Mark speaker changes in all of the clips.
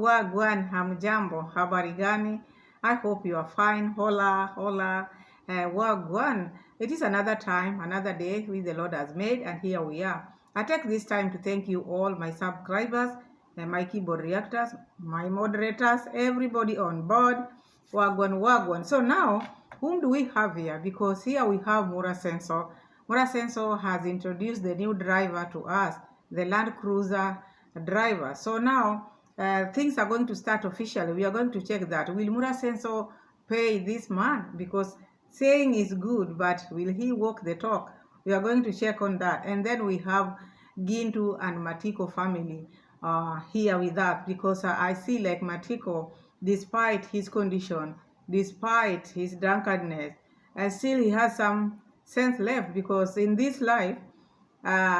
Speaker 1: Wagwan, hamjambo, habari gani? I hope you are fine. Hola, hola, wagwan. It is another time, another day which the Lord has made, and here we are. I take this time to thank you all, my subscribers, my keyboard reactors, my moderators, everybody on board. Wagwan, wagwan. So now, whom do we have here? Because here we have Mura Sensor. Mura Sensor has introduced the new driver to us, the Land Cruiser driver. So now, things are going to start officially. We are going to check that. Will Mura Sensor pay this man? Because saying is good, but will he walk the talk? We are going to check on that. And then we have Gintu and Matiko family here with us, because I see like Matiko, despite his condition, despite his drunkenness, still he has some sense left, because in this life,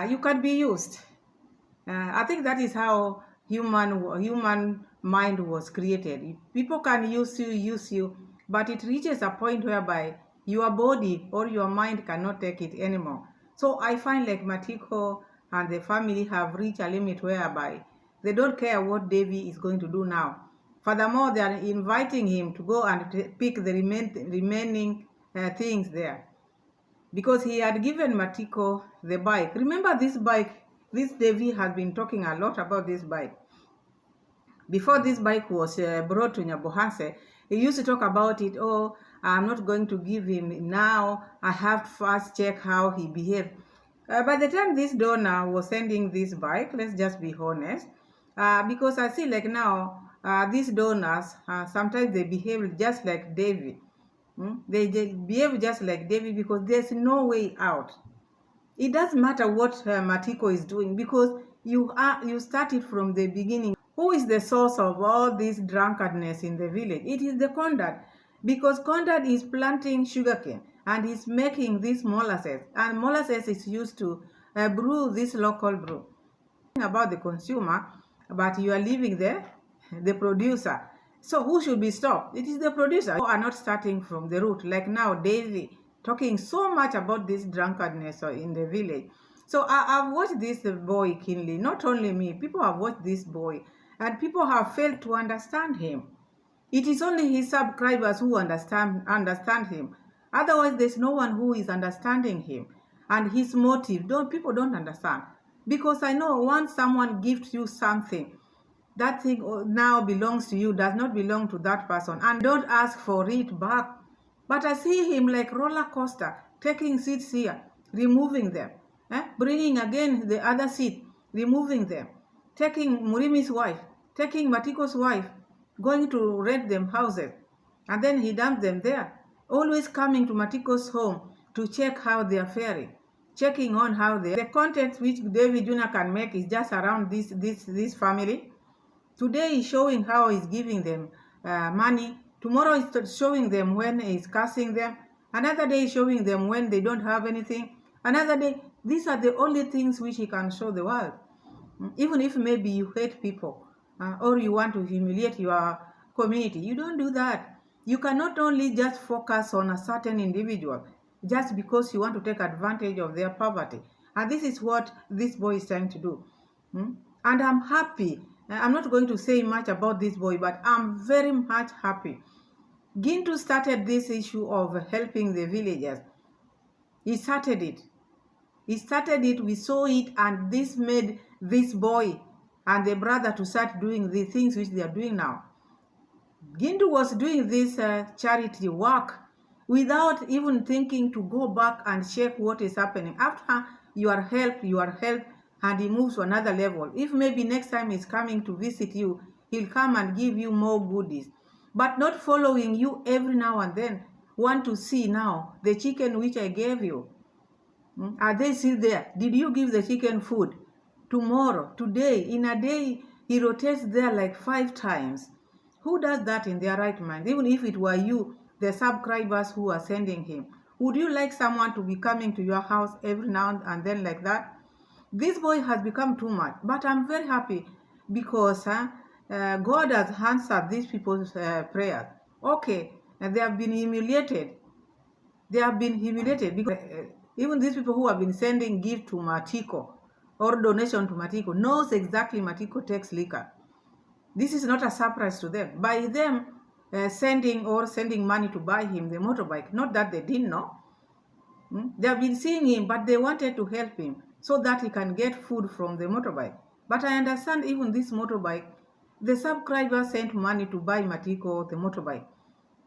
Speaker 1: you can be used. I think that is how human mind was created. People can use you, but it reaches a point whereby your body or your mind cannot take it anymore. So I find like Matiko and the family have reached a limit whereby they don't care what Davy is going to do now. Furthermore, they are inviting him to go and pick the remaining things there, because he had given Matiko the bike. Remember this bike? This Davy has been talking a lot about this bike. Before this bike was brought to Nyabohanse, he used to talk about it. Oh, I'm not going to give him now. I have to first check how he behaved. By the time this donor was sending this bike, let's just be honest, because I see like now, these donors, sometimes they behave just like Davy. They behave just like Davy, because there's no way out. It doesn't matter what Matiko is doing, because you started from the beginning. Who is the source of all this drunkenness in the village? It is the Kondad, because Kondad is planting sugarcane and is making this molasses, and molasses is used to brew this local brew. About the consumer, but you are leaving the producer. So who should be stopped? It is the producer. Who are not starting from the root, like now Davy talking so much about this drunkenness in the village. So I've watched this boy keenly. Not only me, people have watched this boy, and people have failed to understand him. It is only his subscribers who understand him. Otherwise, there's no one who is understanding him. And his motive, people don't understand. Because I know once someone gives you something, that thing now belongs to you, does not belong to that person. And don't ask for it back. But I see him like roller coaster, taking seats here, removing them, bringing again the other seat, removing them, taking Murimi's wife, taking Matiko's wife, going to rent them houses, and then he dumped them there. Always coming to Matiko's home to check how they are faring, checking on how they are. The content which David Jr. can make is just around this family. Today he's showing how he's giving them money. Tomorrow he's showing them when he's cursing them. Another day he's showing them when they don't have anything. Another day, these are the only things which he can show the world. Even if maybe you hate people or you want to humiliate your community, you don't do that. You cannot only just focus on a certain individual just because you want to take advantage of their poverty. And this is what this boy is trying to do. And I'm happy. I'm not going to say much about this boy, but I'm very much happy. Gintu started this issue of helping the villagers. He started it. We saw it, and this made this boy and the brother to start doing the things which they are doing now. Gintu was doing this charity work without even thinking to go back and check what is happening. After you are helped, and he moves to another level. If maybe next time he's coming to visit you, he'll come and give you more goodies. But not following you every now and then. Want to see now the chicken which I gave you. Are they still there? Did you give the chicken food? Tomorrow, today, in a day, he rotates there like 5 times. Who does that in their right mind? Even if it were you, the subscribers who are sending him. Would you like someone to be coming to your house every now and then like that? This boy has become too much. But I'm very happy because God has answered these people's prayers. Okay, and they have been humiliated. Because even these people who have been sending gift to Matiko or donation to Matiko knows exactly Matiko takes liquor. This is not a surprise to them. By them sending money to buy him the motorbike, not that they didn't know. They have been seeing him, but they wanted to help him so that he can get food from the motorbike. But I understand even this motorbike, the subscriber sent money to buy Matiko the motorbike.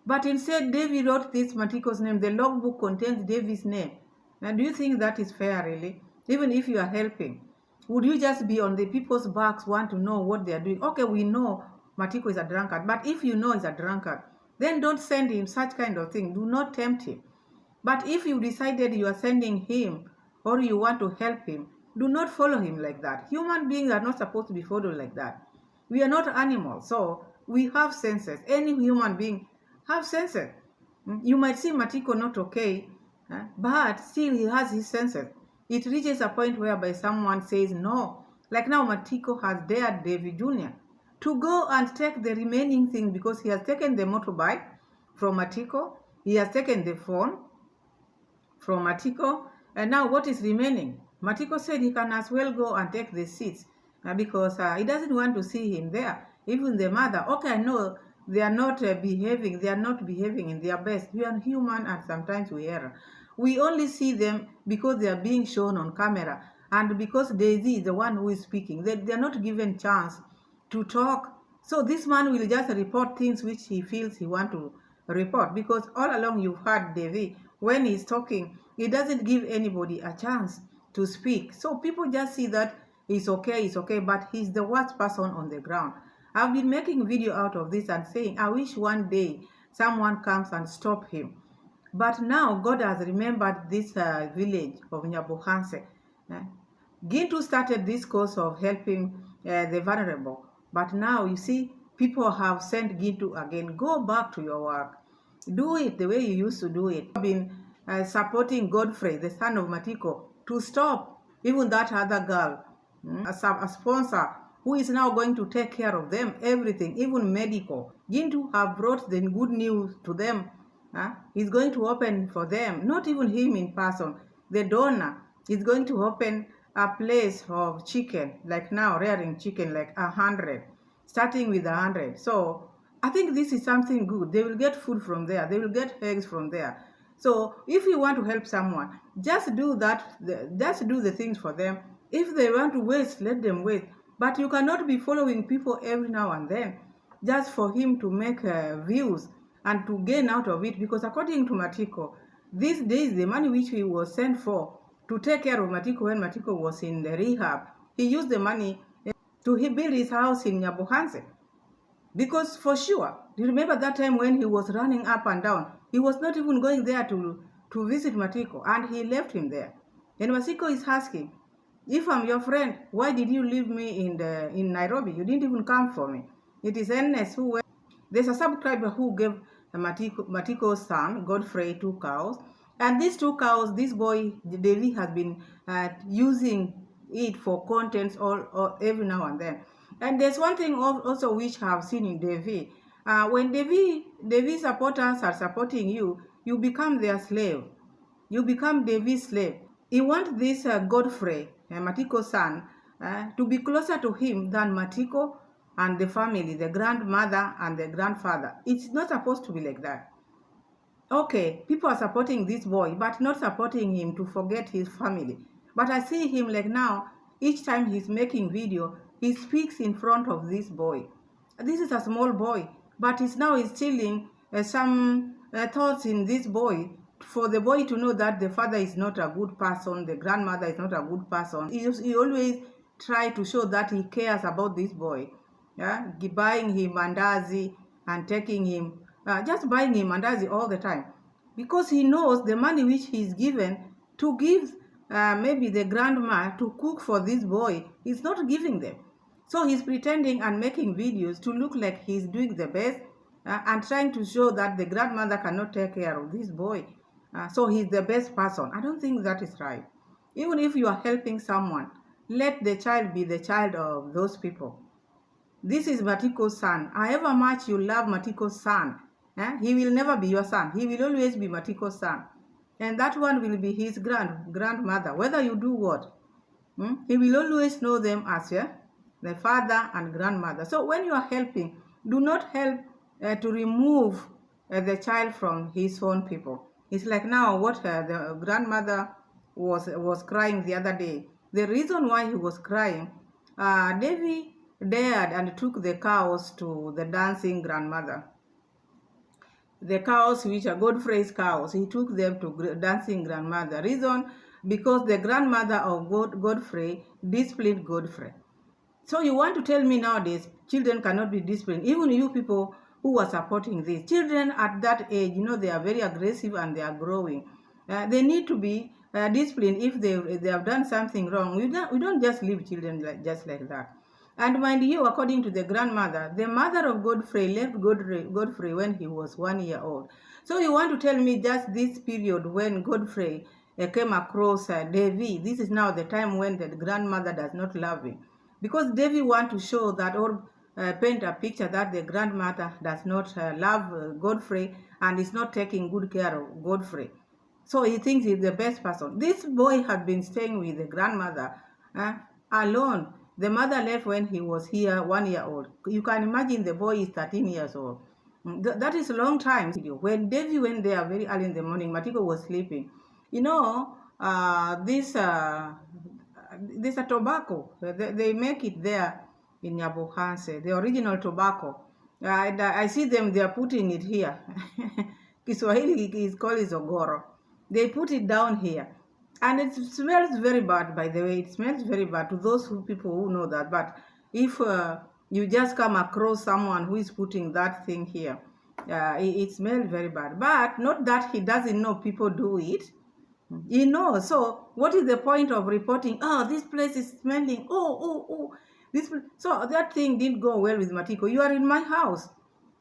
Speaker 1: But instead, Davy wrote this Matiko's name. The logbook contains Davy's name. Now, do you think that is fair, really? Even if you are helping, would you just be on the people's backs, want to know what they are doing? Okay, we know Matiko is a drunkard, but if you know he's a drunkard, then don't send him such kind of thing. Do not tempt him. But if you decided you are sending him or you want to help him, do not follow him like that. Human beings are not supposed to be followed like that. We are not animals, so we have senses. Any human being have senses. You might see Matiko not okay, but still he has his senses. It reaches a point whereby someone says no. Like now Matiko has dared Davy Jr. to go and take the remaining things because he has taken the motorbike from Matiko, he has taken the phone from Matiko, and now what is remaining? Matiko said he can as well go and take the seats because he doesn't want to see him there. Even the mother, okay, I know they are not behaving in their best. We are human and sometimes we err. We only see them because they are being shown on camera and because Daisy is the one who is speaking. They are not given chance to talk. So this man will just report things which he feels he want to report, because all along you've heard Davy, when he's talking, he doesn't give anybody a chance to speak. So people just see that he's okay, but he's the worst person on the ground. I've been making video out of this and saying, I wish one day someone comes and stop him. But now God has remembered this village of Nyabohanse. Gintu started this course of helping the vulnerable. But now you see, people have sent Gintu again. Go back to your work. Do it the way you used to do it. I've been supporting Godfrey, the son of Matiko, to stop even that other girl, a sponsor, who is now going to take care of them, everything, even medical. Gintu have brought the good news to them. He's going to open for them, not even him in person. The donor is going to open a place of chicken, like now rearing chicken, like 100, starting with 100. So I think this is something good. They will get food from there. They will get eggs from there. So if you want to help someone, just do that. Just do the things for them. If they want to waste, let them waste. But you cannot be following people every now and then just for him to make views and to gain out of it. Because according to Matiko, these days the money which he was sent for to take care of Matiko when Matiko was in the rehab, he used the money to build his house in Nyabohanse. Because for sure, you remember that time when he was running up and down, he was not even going there to visit Matiko, and he left him there. And Matiko is asking, if I'm your friend, why did you leave me in Nairobi? You didn't even come for me. It is NS who went. There's a subscriber who gave Matiko's son, Godfrey, 2 cows. And these 2 cows, this boy, Davy, has been using it for contents all every now and then. And there's one thing also which I have seen in Davy. When Davy supporters are supporting you, you become their slave. You become Davy's slave. He wants this Godfrey, Matiko's son, to be closer to him than Matiko and the family, the grandmother and the grandfather. It's not supposed to be like that. Okay, people are supporting this boy, but not supporting him to forget his family. But I see him like now, each time he's making video, he speaks in front of this boy. This is a small boy, but he's now instilling some thoughts in this boy for the boy to know that the father is not a good person, the grandmother is not a good person. He always try to show that he cares about this boy. Buying him mandazi and taking him, just buying him mandazi all the time. Because he knows the money which he's given to give maybe the grandma to cook for this boy, he's not giving them. So he's pretending and making videos to look like he's doing the best and trying to show that the grandmother cannot take care of this boy. So he's the best person. I don't think that is right. Even if you are helping someone, let the child be the child of those people. This is Matiko's son. However much you love Matiko's son, he will never be your son. He will always be Matiko's son. And that one will be his grandmother. Whether you do what, he will always know them as the father and grandmother. So when you are helping, do not help to remove the child from his own people. It's like now what the grandmother was crying the other day. The reason why he was crying, Davy dared and took the cows to the dancing grandmother. The cows, which are Godfrey's cows, he took them to dancing grandmother. Reason, because the grandmother of Godfrey disciplined Godfrey. So you want to tell me nowadays children cannot be disciplined? Even you people who are supporting this, children at that age, they are very aggressive and they are growing. They need to be disciplined if they have done something wrong. We don't just leave children just like that. And mind you, according to the grandmother, the mother of Godfrey left Godfrey when he was 1 year old. So you want to tell me just this period when Godfrey came across Davy, this is now the time when the grandmother does not love him. Because Davy want to show that, or paint a picture that the grandmother does not love Godfrey and is not taking good care of Godfrey. So he thinks he's the best person. This boy had been staying with the grandmother alone. The mother left when he was here 1 year old. You can imagine the boy is 13 years old. That is a long time. When Davy went there very early in the morning, Matiko was sleeping. This a tobacco. They make it there in Nyabohanse, the original tobacco. I see them, they are putting it here. Kiswahili is called Zogoro. They put it down here. And it smells very bad, by the way. It smells very bad to those people who know that. But if you just come across someone who is putting that thing here, it smells very bad. But not that he doesn't know people do it. He knows. So what is the point of reporting, oh, this place is smelling, oh. So that thing didn't go well with Matiko. You are in my house.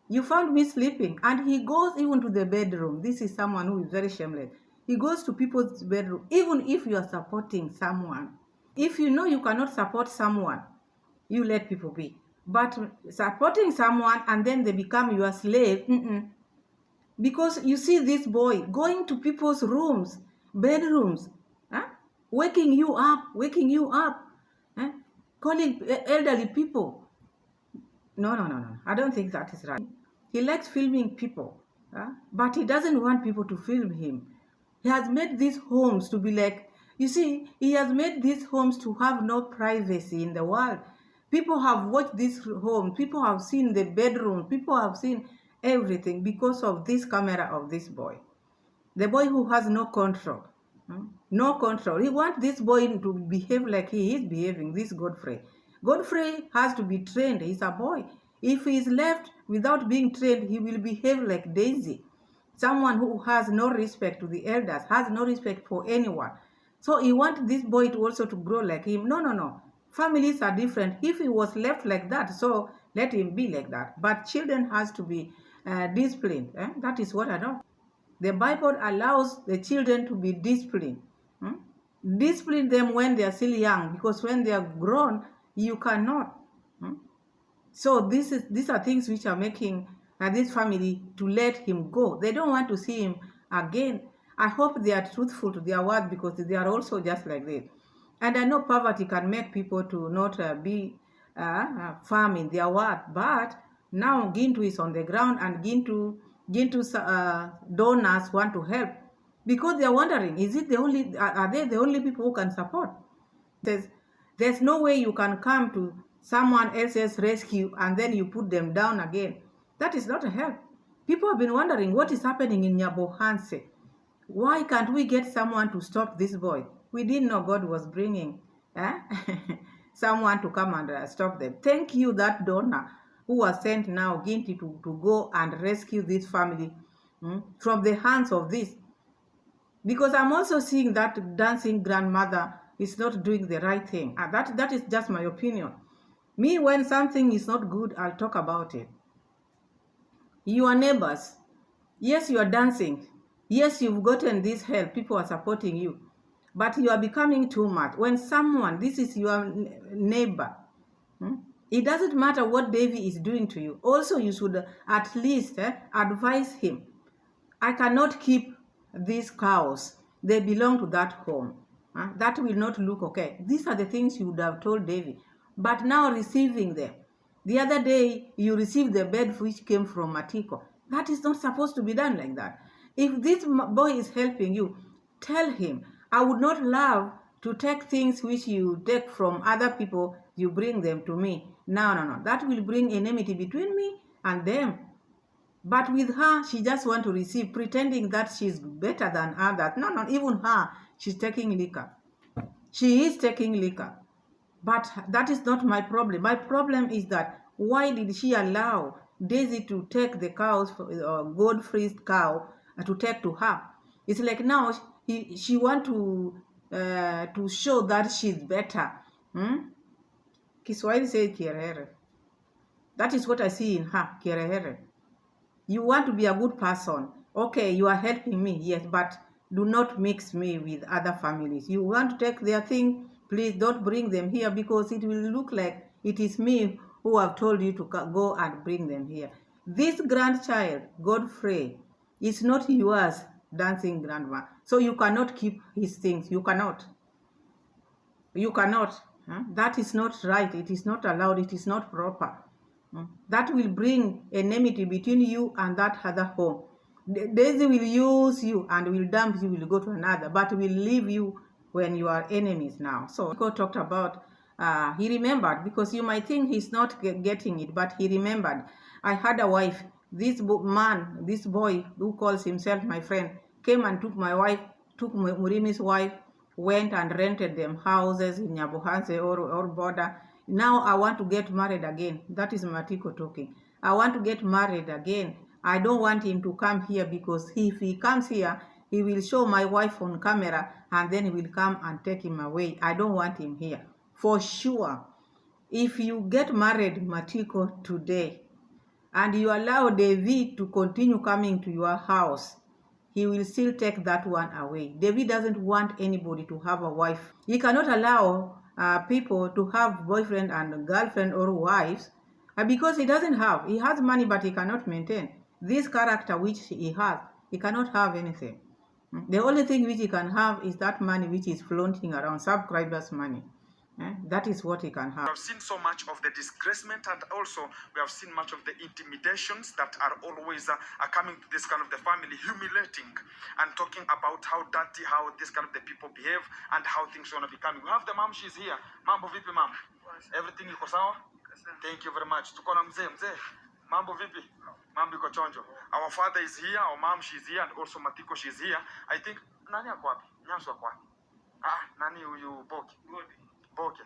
Speaker 1: You found me sleeping. And he goes even to the bedroom. This is someone who is very shameless. He goes to people's bedroom, even if you are supporting someone. If you know you cannot support someone, you let people be. But supporting someone and then they become your slave, because you see this boy going to people's rooms, bedrooms, waking you up, calling elderly people. No. I don't think that is right. He likes filming people, but he doesn't want people to film him. He has made these homes to be like, you see, he has made these homes to have no privacy in the world. People have watched this home. People have seen the bedroom. People have seen everything because of this camera of this boy. The boy who has no control. No control. He wants this boy to behave like he is behaving, this Godfrey. Godfrey has to be trained. He's a boy. If he is left without being trained, he will behave like Daisy. Someone who has no respect to the elders, has no respect for anyone. So he wants this boy to also to grow like him. No. Families are different. If he was left like that, so let him be like that. But children has to be disciplined. That is what I know. The Bible allows the children to be disciplined. Discipline them when they are still young, because when they are grown, you cannot. So these are things which are making this family to let him go. They don't want to see him again. I hope they are truthful to their word, because they are also just like this. And I know poverty can make people to not be firm in their word. But now Gintu is on the ground, and Gintu's donors want to help, because they are wondering, are they the only people who can support? There's no way you can come to someone else's rescue and then you put them down again. That is not a help. People have been wondering what is happening in Nyabohanse. Why can't we get someone to stop this boy? We didn't know God was bringing someone to come and stop them. Thank you, that donor who was sent now, Gintu, to go and rescue this family from the hands of this. Because I'm also seeing that dancing grandmother is not doing the right thing. That is just my opinion. Me, when something is not good, I'll talk about it. Your neighbors, yes, you are dancing. Yes, you've gotten this help. People are supporting you. But you are becoming too much. When someone, this is your neighbor, it doesn't matter what Davy is doing to you. Also, you should at least advise him. I cannot keep these cows. They belong to that home. That will not look okay. These are the things you would have told Davy. but now receiving them. The other day, you received the bed which came from Matiko. That is not supposed to be done like that. If this boy is helping you, tell him, I would not love to take things which you take from other people, you bring them to me. No, no, no. That will bring enmity between me and them. But with her, she just want to receive, pretending that she's better than others. No, not even her. She's taking liquor. She is taking liquor. But that is not my problem. My problem is that why did she allow Daisy to take the cows, Godfrey's cow, to take to her? It's like now she want to show that she's better. Kiswahili says kiherehere. That is what I see in her, kiherehere. You want to be a good person. Okay, you are helping me, yes, but do not mix me with other families. You want to take their thing, please don't bring them here because it will look like it is me who have told you to go and bring them here. This grandchild, Godfrey, is not yours, dancing grandma. So you cannot keep his things. You cannot. You cannot. That is not right. It is not allowed. It is not proper. That will bring enmity between you and that other home. Daisy will use you and will dump you, will go to another, but will leave you when you are enemies now. So Matiko talked about, he remembered, because you might think he's not getting it, but he remembered. I had a wife. This man, this boy who calls himself my friend, came and took my wife, took Murimi's wife, went and rented them houses in Nyabuhanse or border. Now I want to get married again. That is Matiko talking. I want to get married again. I don't want him to come here because if he comes here, he will show my wife on camera and then he will come and take him away. I don't want him here. For sure, if you get married, Matiko, today, and you allow Davy to continue coming to your house, he will still take that one away. Davy doesn't want anybody to have a wife. He cannot allow people to have boyfriend and girlfriend or wives because he doesn't have. He has money, but he cannot maintain. This character which he has, he cannot have anything. The only thing which he can have is that money which is flaunting around, subscribers' money. That is what he can have.
Speaker 2: We have seen so much of the disgracement, and also we have seen much of the intimidations that are always coming to this kind of the family, humiliating and talking about how dirty, how this kind of the people behave and how things are going to be coming. We have the mom, she's here. Mambo vipi mom? Everything iko sawa? Thank you very much. Tuko na mzee. Mambo vipi? Mambo iko chonjo. Our father is here, our mom, she's here, and also Matiko, she's here. I think, nani ako wapi? Nyanso ako wapi? Nani huyu Boki? Boki.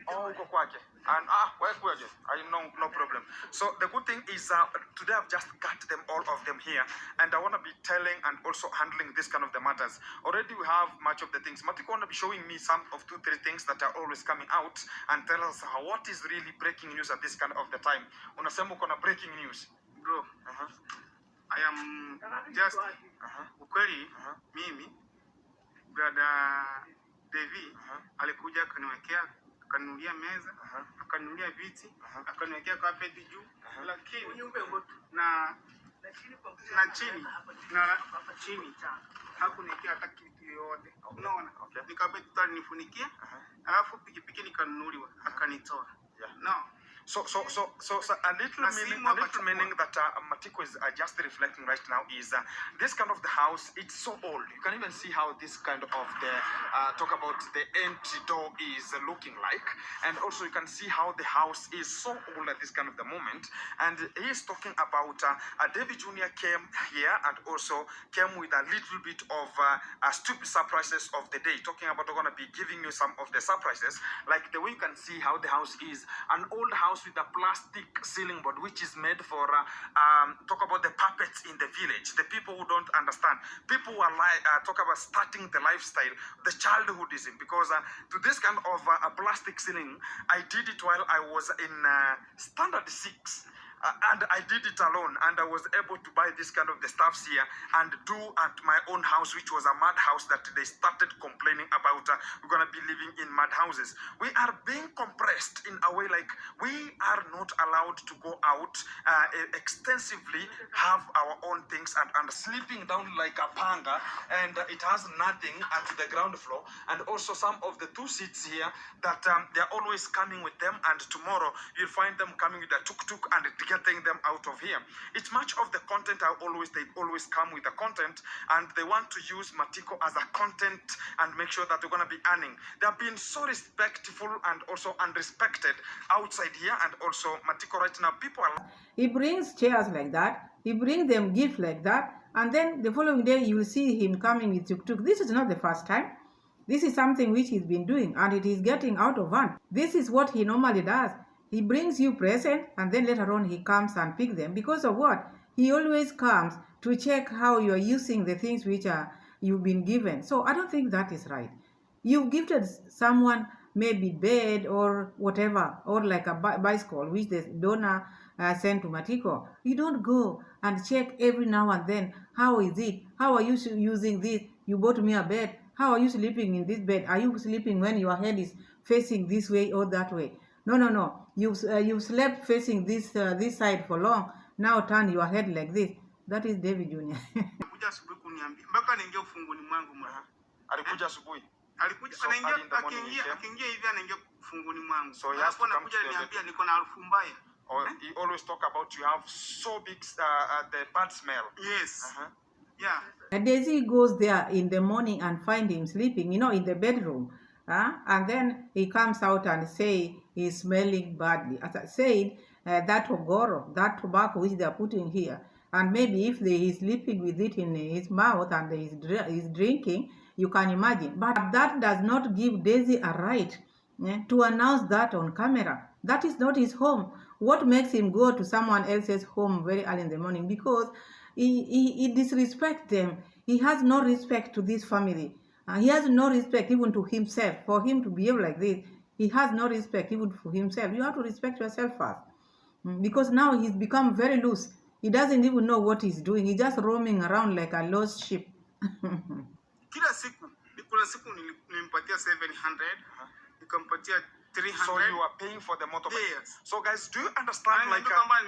Speaker 2: Oh, uko kwake. And where kwaje? I know, no problem. So the good thing is today I've just got them, all of them here, and I want to be telling and also handling this kind of the matters. Already we have much of the things. Matiko want to be showing me some of 2-3 things that are always coming out and tell us what is really breaking news at this kind of the time. Unasema uko na breaking news.
Speaker 3: Bro, I am just ukweli mimi brother Davy alikuja akanunulia meza, akanunulia viti, akanunulia carpet juu, lakini na chini hakuniwekea hata kitu yoyote. Unaona? Ni carpet tu alinifunikia, alafu pikipiki nikanunuliwa, akanitoa. No.
Speaker 2: So a little meaning that Matiko is just reflecting right now is this kind of the house, it's so old. You can even see how this kind of the talk about the entry door is looking like, and also you can see how the house is so old at this kind of the moment. And he's talking about Davy Jr. came here and also came with a little bit of stupid surprises of the day, talking about they're going to be giving you some of the surprises, like the way you can see how the house is, an old house with a plastic ceiling board which is made for talk about the puppets in the village, the people who don't understand, people who are like talk about starting the lifestyle, the childhoodism, because to this kind of a plastic ceiling, I did it while I was in standard 6. and I did it alone, and I was able to buy this kind of the stuffs here and do at my own house, which was a mud house that they started complaining about. We're gonna be living in mud houses. We are being compressed in a way like we are not allowed to go out extensively, have our own things, and sleeping down like a panga, and it has nothing at the ground floor, and also some of the two seats here that they're always coming with them, and tomorrow you'll find them coming with a tuk-tuk and getting them out of here. It's much of the content they always come with the content, and they want to use Matiko as a content and make sure that they're going to be earning. They have been so respectful and also unrespected outside here, and also Matiko right now, people are...
Speaker 1: He brings chairs like that, he brings them gifts like that, and then the following day you will see him coming with tuk-tuk. This is not the first time. This is something which he's been doing, and it is getting out of hand. This is what he normally does. He brings you present, and then later on he comes and picks them. Because of what? He always comes to check how you are using the things which you've been given. So I don't think that is right. You've gifted someone maybe bed or whatever, or like a bicycle which the donor sent to Matiko. You don't go and check every now and then, how is it? How are you using this? You bought me a bed. How are you sleeping in this bed? Are you sleeping when your head is facing this way or that way? No. You've slept facing this side for long. Now turn your head like this. That is Davy Jr.
Speaker 3: Alikuja asubuhi kuniambia mpaka niingie ufunguni mwangu mwana.
Speaker 2: Alikuja asubuhi.
Speaker 3: Alikuja
Speaker 2: So
Speaker 3: akiingia hivi anaingia ufunguni mwangu.
Speaker 2: So he has to come
Speaker 3: anakuja
Speaker 2: to the
Speaker 3: niambia niko na harufu mbaya.
Speaker 2: He always talk about you have so big the bad smell.
Speaker 3: Yes. Yeah.
Speaker 1: And Daisy goes there in the morning and find him sleeping, in the bedroom. And then he comes out and say he's smelling badly. As I said, that ogoro, that tobacco which they are putting here, and maybe if he's sleeping with it in his mouth and he's drinking, you can imagine. But that does not give Daisy a right to announce that on camera. That is not his home. What makes him go to someone else's home very early in the morning? Because he disrespects them. He has no respect to this family. He has no respect even to himself. For him to behave like this, he has no respect even for himself. You have to respect yourself first. Because now he's become very loose. He doesn't even know what he's doing. He's just roaming around like a lost sheep.
Speaker 3: Kila siku, kuna siku nilimpatia 700, nikampatia 300.
Speaker 2: So you are paying for the motorbike.
Speaker 3: Yes.
Speaker 2: So guys, do you understand like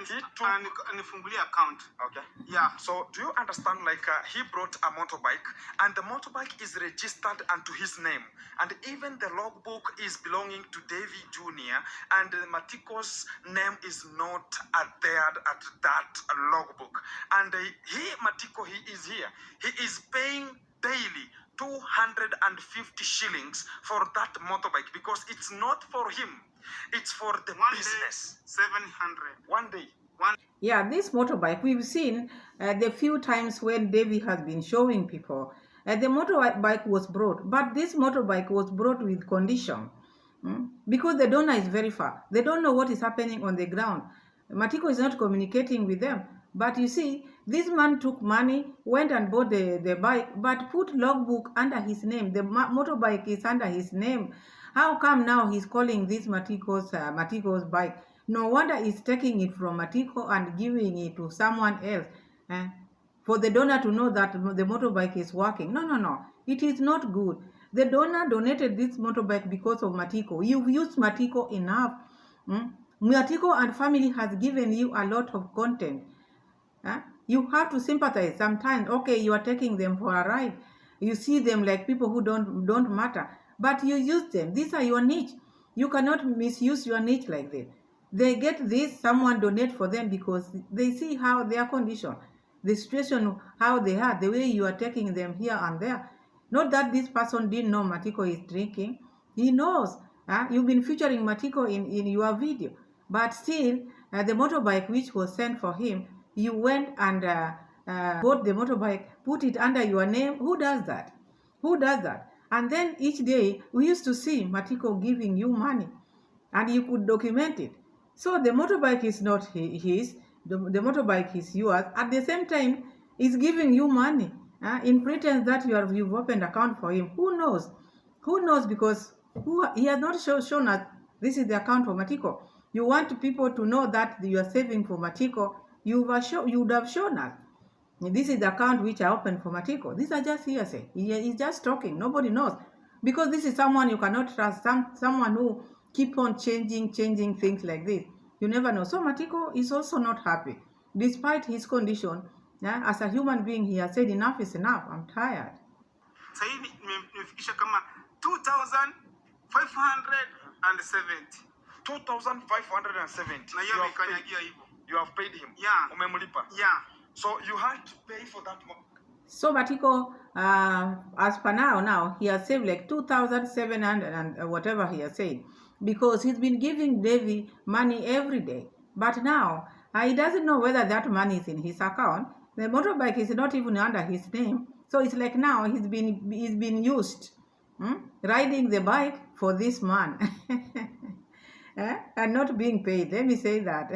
Speaker 2: he took...
Speaker 3: nifungulia account.
Speaker 2: Okay.
Speaker 3: Yeah.
Speaker 2: So do you understand like he brought a motorbike, and the motorbike is registered unto his name, and even the logbook is belonging to Davy Jr. and Matiko's name is not there at that logbook. And Matiko, he is here. He is paying daily 250 shillings for that motorbike because it's not for him, it's for the business.
Speaker 3: 700.
Speaker 2: One day.
Speaker 1: Yeah, this motorbike we've seen the few times when Davy has been showing people. The motorbike was brought, but this motorbike was brought with condition because the donor is very far. They don't know what is happening on the ground. Matiko is not communicating with them. But you see, this man took money, went and bought the bike, but put logbook under his name. The motorbike is under his name. How come now he's calling this Matiko's bike? No wonder he's taking it from Matiko and giving it to someone else. For the donor to know that the motorbike is working. No. It is not good. The donor donated this motorbike because of Matiko. You've used Matiko enough. Matiko and family has given you a lot of content. You have to sympathize sometimes. Okay, you are taking them for a ride. You see them like people who don't matter. But you use them. These are your niche. You cannot misuse your niche like this. They get this, someone donate for them because they see how their condition, the situation, how they are, the way you are taking them here and there. Not that this person didn't know Matiko is drinking. He knows. You've been featuring Matiko in your video. But still, the motorbike which was sent for him, you went and bought the motorbike, put it under your name. Who does that? Who does that? And then each day, we used to see Matiko giving you money, and you could document it. So the motorbike is not his, the motorbike is yours. At the same time, he's giving you money in pretense that you've opened account for him. Who knows? Who knows? Because he has not shown us this is the account for Matiko. you want people to know that you are saving for Matiko, you would have shown us. This is the account which I opened for Matiko. These are just hearsay. He's just talking. Nobody knows. Because this is someone you cannot trust, someone who keep on changing things like this. You never know. So Matiko is also not happy. Despite his condition, yeah, as a human being, he has said enough is enough. I'm tired.
Speaker 3: Sasa hivi nimefikisha kama 2570.
Speaker 2: 2,570.
Speaker 3: Na yeye amekanyagia hivyo.
Speaker 2: You have paid him.
Speaker 3: Yeah.
Speaker 2: Umemlipa.
Speaker 3: Yeah.
Speaker 2: So you had to pay for that.
Speaker 1: So Matiko, as per now, he has saved like 2,700 and whatever he has said, because he's been giving Davy money every day. But now, he doesn't know whether that money is in his account. The motorbike is not even under his name. So it's like now he's been used riding the bike for this man. And not being paid. Let me say that.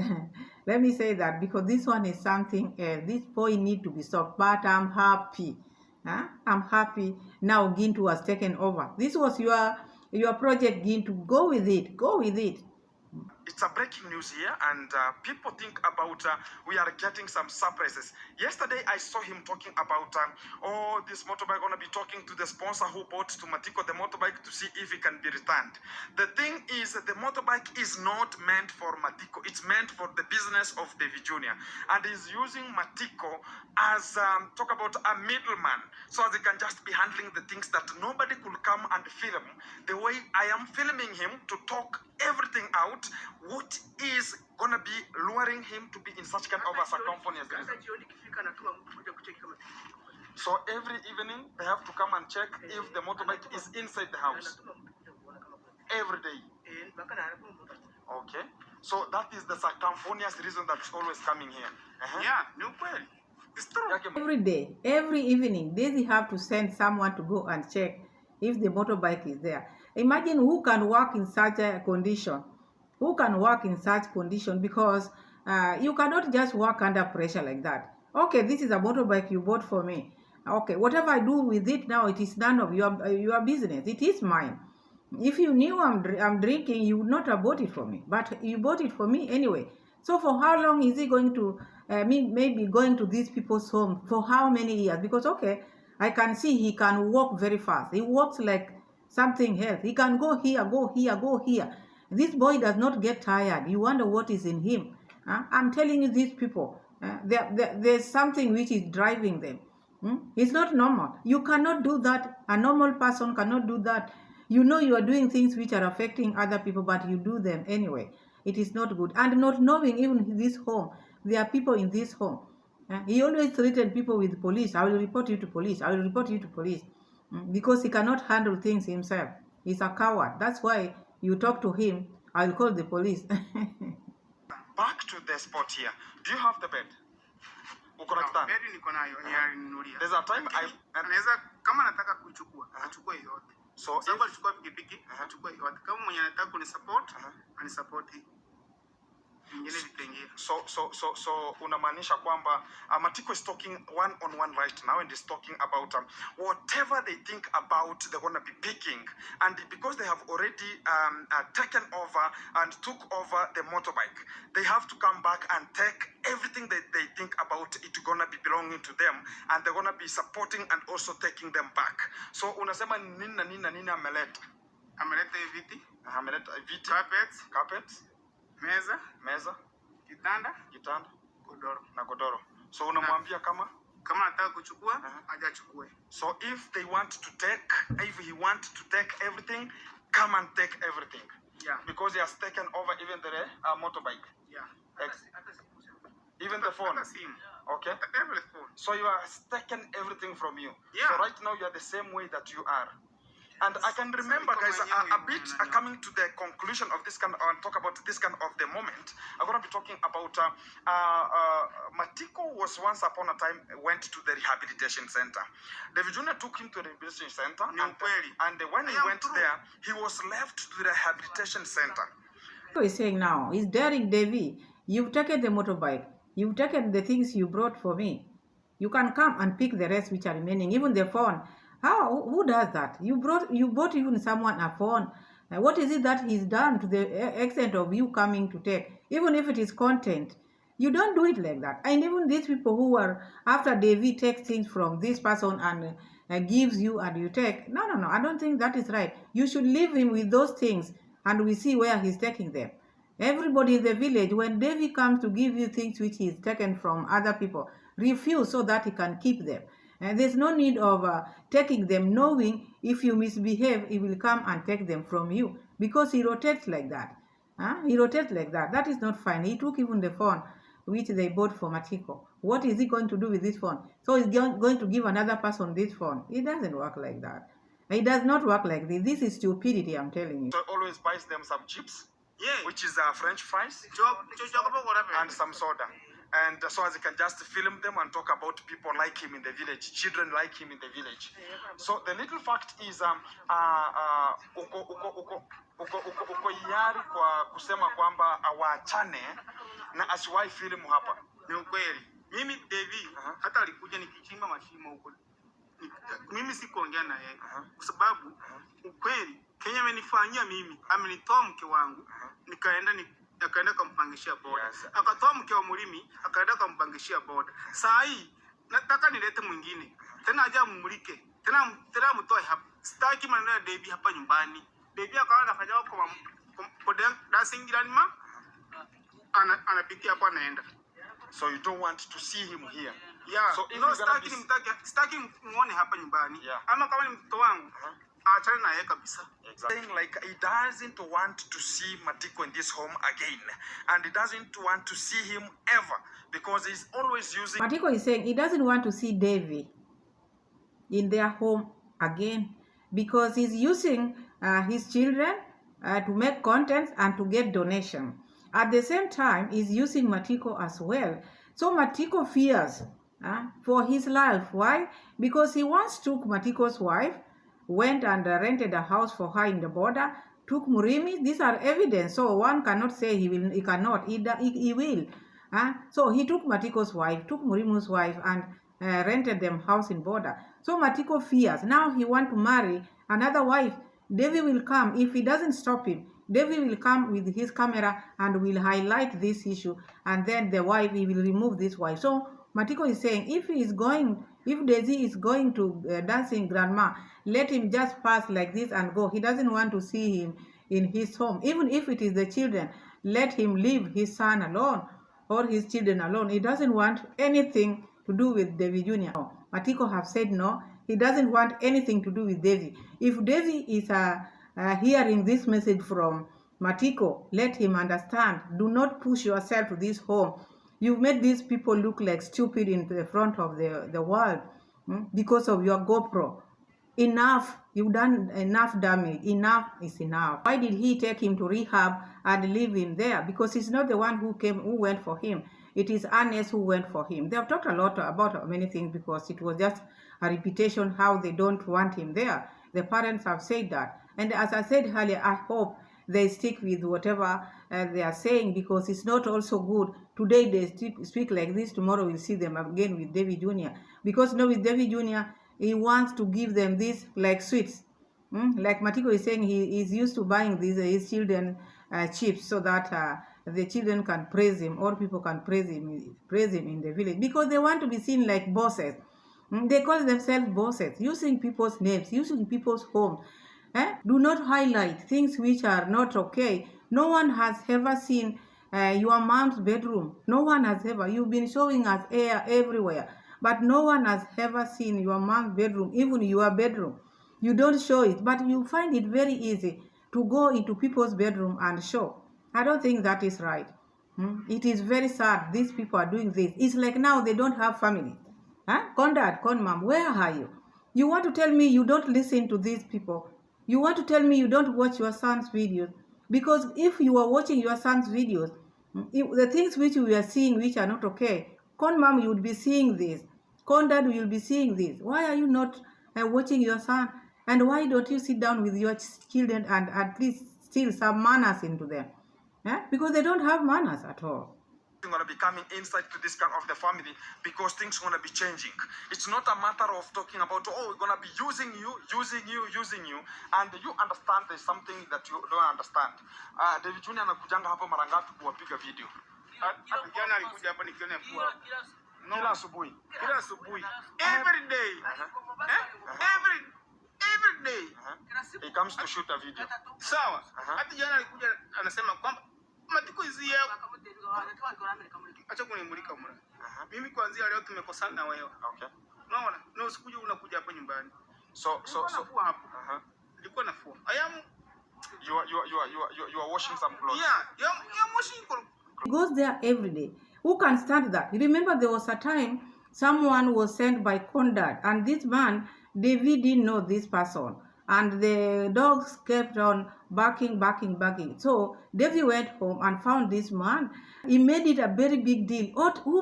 Speaker 1: Let me say that, because this one is something else. This point need to be solved. But I'm happy. I'm happy now Gintu has taken over. This was your project, Gintu. Go with it. Go with it.
Speaker 2: It's a breaking news here, and people think about we are getting some surprises. Yesterday, I saw him talking about, this motorbike gonna be talking to the sponsor who bought to Matiko the motorbike to see if it can be returned. The thing is, the motorbike is not meant for Matiko. It's meant for the business of Davy Jr. And he's using Matiko as, talk about a middleman, so they can just be handling the things that nobody could come and film the way I am filming him to talk everything out. What is gonna be luring him to be in such kind of a circumference? So every evening they have to come and check if the motorbike is inside the house. Every day. Okay. So that is the circumference reason that's always coming here.
Speaker 3: Yeah, no way. It's true.
Speaker 1: Every day, every evening, they have to send someone to go and check if the motorbike is there. Imagine who can work in such a condition. Who can work in such condition, because you cannot just work under pressure like that. Okay, this is a motorbike you bought for me. Okay, whatever I do with it now, it is none of your business. It is mine. If you knew I'm drinking, you would not have bought it for me. But you bought it for me anyway. So for how long is he going to, maybe going to these people's home? For how many years? Because, okay, I can see he can walk very fast. He walks like something else. He can go here, go here, go here. This boy does not get tired. You wonder what is in him. I'm telling you, these people, there's something which is driving them. It's not normal. You cannot do that. A normal person cannot do that. You know you are doing things which are affecting other people, but you do them anyway. It is not good. And not knowing even this home, there are people in this home. He always threatens people with police. I will report you to police. I will report you to police. Because he cannot handle things himself. He's a coward. That's why you talk to him, I'll call the police.
Speaker 2: Back to the spot here. Do you have the bed? There's a time
Speaker 3: anaweza kama anataka kuchukua achukue yote.
Speaker 2: So
Speaker 3: sababu alichukua pikipiki achukue yote. Kama mwenye anataka kunisupport anisupport.
Speaker 2: So unamaanisha kwamba Matiko is talking one-on-one right now, and is talking about whatever they think about they're going to be picking, and because they have already taken over and took over the motorbike, they have to come back and take everything that they think about it going to be belonging to them, and they're going to be supporting and also taking them back. So unasema nini ameleta
Speaker 3: viti,
Speaker 2: carpets, meza, kitanda, na godoro. So unamwambia kama
Speaker 3: anataka kuchukua ajachukue.
Speaker 2: So if he wants to take everything, come and take everything.
Speaker 3: Yeah.
Speaker 2: Because he has taken over even the motorbike.
Speaker 3: Yeah.
Speaker 2: Even the phone. Okay.
Speaker 3: Everything.
Speaker 2: So you are taken everything from you.
Speaker 3: Yeah.
Speaker 2: So right now you are the same way that you are. And I can remember, guys, a bit coming to the conclusion of this kind, and talk about this kind of the moment. I'm going to be talking about Matiko was once upon a time went to the rehabilitation center. Davy Jr. took him to the rehabilitation center, and when he went there, he was left to the rehabilitation center.
Speaker 1: So he's saying now, he's daring Davy. You've taken the motorbike. You've taken the things you brought for me. You can come and pick the rest which are remaining, even the phone. Who does that? You bought even someone a phone, What is it that he's done to the extent of you coming to take? Even if it is content, you don't do it like that. And even these people who are after Davy takes things from this person and gives you and you take. No, I don't think that is right. You should leave him with those things and we see where he's taking them. Everybody in the village, when Davy comes to give you things which he's taken from other people, refuse so that he can keep them. And there's no need of taking them, knowing if you misbehave, he will come and take them from you because he rotates like that. He rotates like that. That is not fine. He took even the phone which they bought for Matiko. What is he going to do with this phone? So he's going to give another person this phone. It doesn't work like that. It does not work like this. This is stupidity, I'm telling you.
Speaker 2: So always buys them some chips, which is French fries, and some soda. And so as he can just film them and talk about people like him in the village, children like him in the village. So the little fact is uko yari kwa kusema kwamba awaachane na asiwahi film hapa.
Speaker 3: Ni ukweli. Mimi Davy hata alikuja nikichimba mashimo huko. Mimi sikuongea na yeye kwa sababu ukweli Kenya amenifanyia mimi, amenitoa mke wangu, akaenda kumpangishia boda. Yes. Akatoa mke wa Mulimi, akaenda kumpangishia boda. Saa hii nataka nilete mwingine. Tena aje mumulike. Tena mtoe hapa. Sitaki maneno ya Davy hapa nyumbani. Davy akawa anafanya kwa dancing grandma. Anapitia hapo anaenda.
Speaker 2: So you don't want to see him here.
Speaker 3: Yeah. So sitaki muone hapa nyumbani. Yeah. Ama kama ni mtoto wangu, aachane na yeye kabisa.
Speaker 2: Exactly. Like he doesn't want to see Matiko in this home again, and he doesn't want to see him ever because he's always using.
Speaker 1: Matiko is saying he doesn't want to see Davy in their home again because he's using his children to make content and to get donation. At the same time, he's using Matiko as well. So Matiko fears for his life. Why? Because he once took Matiko's wife, went and rented a house for her in the border, took Murimi. These are evidence. So one cannot say he cannot. He will. So he took Matiko's wife, took Murimu's wife, and rented them house in border. So Matiko fears. Now he want to marry another wife. Davy will come. If he doesn't stop him, Davy will come with his camera and will highlight this issue, and then the wife, he will remove this wife. So Matiko is saying if Daisy is going to dancing grandma, let him just pass like this and go. He doesn't want to see him in his home. Even if it is the children, let him leave his son alone or his children alone. He doesn't want anything to do with Davy Jr. Matiko have said no. He doesn't want anything to do with Davy. If Davy is hearing this message from Matiko, let him understand. Do not push yourself to this home. You've made these people look like stupid in the front of the world because of your GoPro. Enough. You've done enough damage. Enough is enough. Why did he take him to rehab and leave him there? Because he's not the one who went for him. It is Ernest who went for him. They have talked a lot about many things because it was just a reputation how they don't want him there. The parents have said that. And as I said earlier, I hope they stick with whatever they are saying because it's not also good. Today they speak like this, tomorrow we'll see them again with Davy Jr. Because with Davy Jr., he wants to give them this like sweets. Like Matiko is saying, he is used to buying his children chips so that the children can praise him or people can praise him in the village because they want to be seen like bosses. They call themselves bosses, using people's names, using people's homes. Do not highlight things which are not okay. No one has ever seen your mom's bedroom. No one has ever. You've been showing us air everywhere, but no one has ever seen your mom's bedroom, even your bedroom. You don't show it, but you find it very easy to go into people's bedroom and show. I don't think that is right. It is very sad these people are doing this. It's like now they don't have family. Con dad, con mom, where are you? You want to tell me you don't listen to these people? You want to tell me you don't watch your son's videos? Because if you are watching your son's videos, the things which we are seeing which are not okay, con mom, you would be seeing this. Con dad, you will be seeing this. Why are you not watching your son? And why don't you sit down with your children and at least still some manners into them? Because they don't have manners at all.
Speaker 2: going to be coming inside to this kind of the family because things going to be changing. It's not a matter of talking about, oh, we're going to be using you, and you understand there's something that you don't understand. David Junior anakujanga hapa mara ngapi kuwapiga video?
Speaker 3: Jana alikuja hapa nikiona kwa
Speaker 2: Kila asubuhi.
Speaker 3: kila asubuhi. Every day. Every day.
Speaker 2: He comes to shoot a video.
Speaker 3: Sawa. Hata jana alikuja anasema kwamba Matiko is here. Acha kunimulika mwana. Mimi kuanzia leo tumekosana na wewe.
Speaker 2: Okay.
Speaker 3: Unaona? Na usikuje unakuja hapa nyumbani.
Speaker 2: So
Speaker 3: hapo. Nilikuwa nafua.
Speaker 2: You are washing some clothes.
Speaker 3: Yeah, I'm washing clothes.
Speaker 1: He goes there every day. Who can stand that? You remember there was a time someone was sent by Conrad, and this man, David, didn't know this person. And the dogs kept on barking. So Davy went home and found this man. He made it a very big deal. Who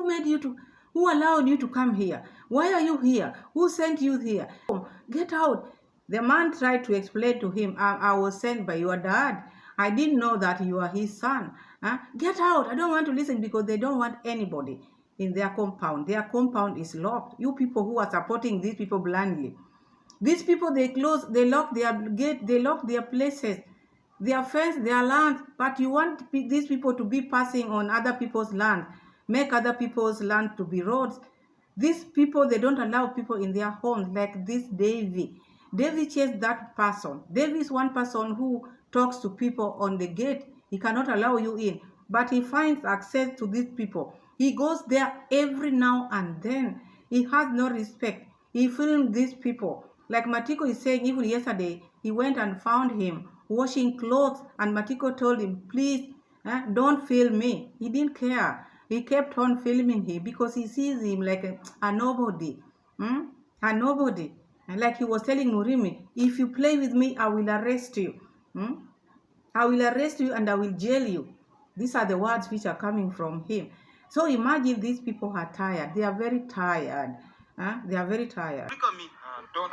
Speaker 1: allowed you to come here? Why are you here? Who sent you here? Get out. The man tried to explain to him, I was sent by your dad. I didn't know that you are his son. Get out. I don't want to listen, because they don't want anybody in their compound. Their compound is locked. You people who are supporting these people blindly. These people, they lock their gate, they lock their places, their fence, their land, but you want these people to be passing on other people's land, make other people's land to be roads. These people, they don't allow people in their homes, like this Davy. Davy chased that person. Davy is one person who talks to people on the gate. He cannot allow you in, but he finds access to these people. He goes there every now and then. He has no respect. He filmed these people. Like Matiko is saying, even yesterday, he went and found him washing clothes, and Matiko told him, please, don't film me. He didn't care. He kept on filming him because he sees him like a nobody. A nobody. And like he was telling Murimi, if you play with me, I will arrest you. I will arrest you and I will jail you. These are the words which are coming from him. So imagine these people are tired. They are very tired. They are very tired.
Speaker 3: Look at me.
Speaker 2: Don't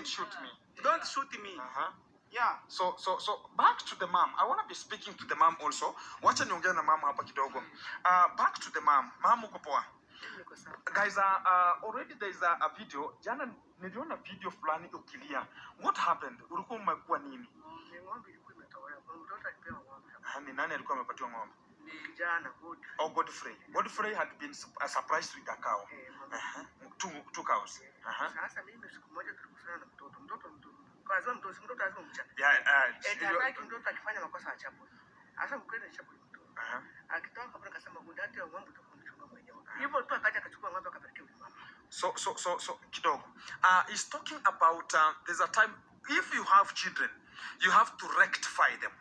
Speaker 2: shoot me.
Speaker 3: Don't shoot me. Yeah.
Speaker 2: So back to the mom. I want to be speaking to the mom also. Wacha niongea na mama hapa kidogo. Back to the mom. Mom uko poa? Guys, already there is a video. Jana niliona video fulani ukilia. What happened? Ulikuwa umekuwa nini?
Speaker 3: Ng'ombe ilikuwa imetoweka. Mtoto alipewa ng'ombe.
Speaker 2: Ni nani alikuwa amepatiwa ng'ombe?
Speaker 3: Ni kijana Godfrey.
Speaker 2: Oh, Godfrey. Godfrey had been surprised with a cow. Two cows.
Speaker 3: Sasa mimi siku moja tulikutana na mtoto. Kwa mtoto lazima mchana. Mtoto akifanya makosa achapo. Sasa mkwenda chapo mtoto. Akitoka hapo akasema ng'ombe ya ng'ombe utakumchunga mwenyewe. Hivyo tu akaja akachukua ng'ombe akapelekea mama.
Speaker 2: So kidogo. He's talking about there's a time if you have children, you have to rectify them.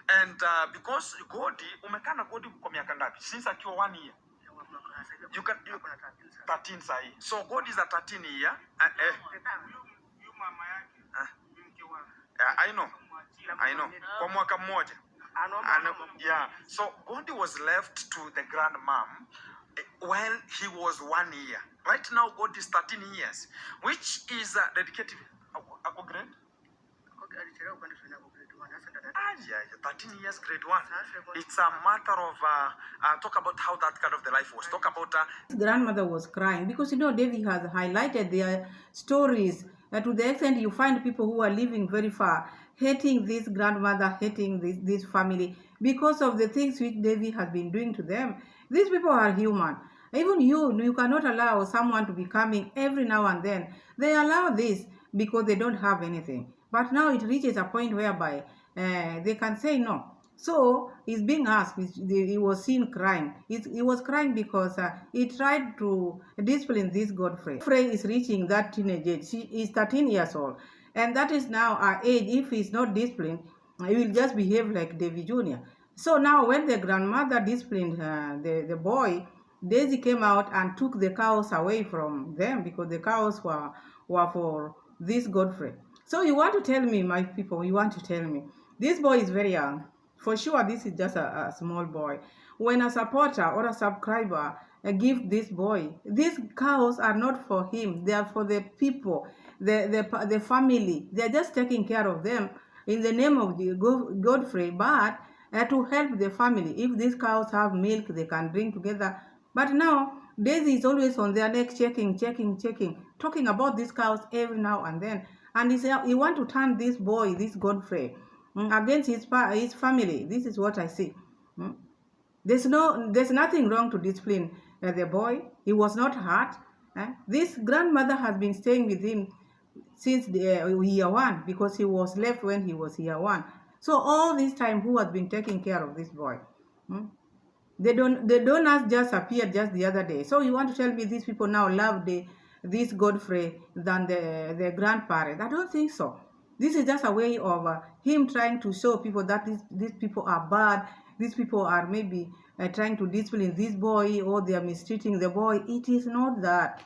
Speaker 2: And because Godi, umekana Godi kwa miaka ngapi? Since akiwa 1 year. You 13 sahi. So God is a 13 year. I know. Kwa mwaka mmoja. Yeah. So God was left to the grandmom while he was 1 year. Right now God is 13 years, which is dedicated. Ako grade? 13 years, grade 1. It's a matter of talk about how that kind of the life was. Talk about
Speaker 1: his grandmother was crying because Davy has highlighted their stories to the extent you find people who are living very far hating this grandmother, hating this family because of the things which Davy has been doing to them. These people are human. Even you cannot allow someone to be coming every now and then. They allow this because they don't have anything. But now it reaches a point whereby they can say no. So he's being asked, he was seen crying. He was crying because he tried to discipline this Godfrey. Godfrey is reaching that teenage age. She is 13 years old. And that is now our age. If he's not disciplined, he will just behave like Davy Jr. So now when the grandmother disciplined the boy, Daisy came out and took the cows away from them because the cows were for this Godfrey. So you want to tell me, my people, this boy is very young. For sure, this is just a small boy. When a supporter or a subscriber give this boy, these cows are not for him. They are for the people, the family. They are just taking care of them in the name of the Godfrey. But to help the family. If these cows have milk, they can drink together. But now, Daisy is always on their neck, checking, talking about these cows every now and then. And he want to turn this boy, this Godfrey, against his family. This is what I see. Mm. There's nothing wrong to discipline the boy. He was not hurt. This grandmother has been staying with him since year one, because he was left when he was year one. So all this time, who has been taking care of this boy? Hmm? The donors just appeared just the other day. So you want to tell me these people now love this Godfrey than the grandparents? I don't think so. This is just a way of him trying to show people that these people are bad. These people are maybe trying to discipline this boy, or they are mistreating the boy. It is not that.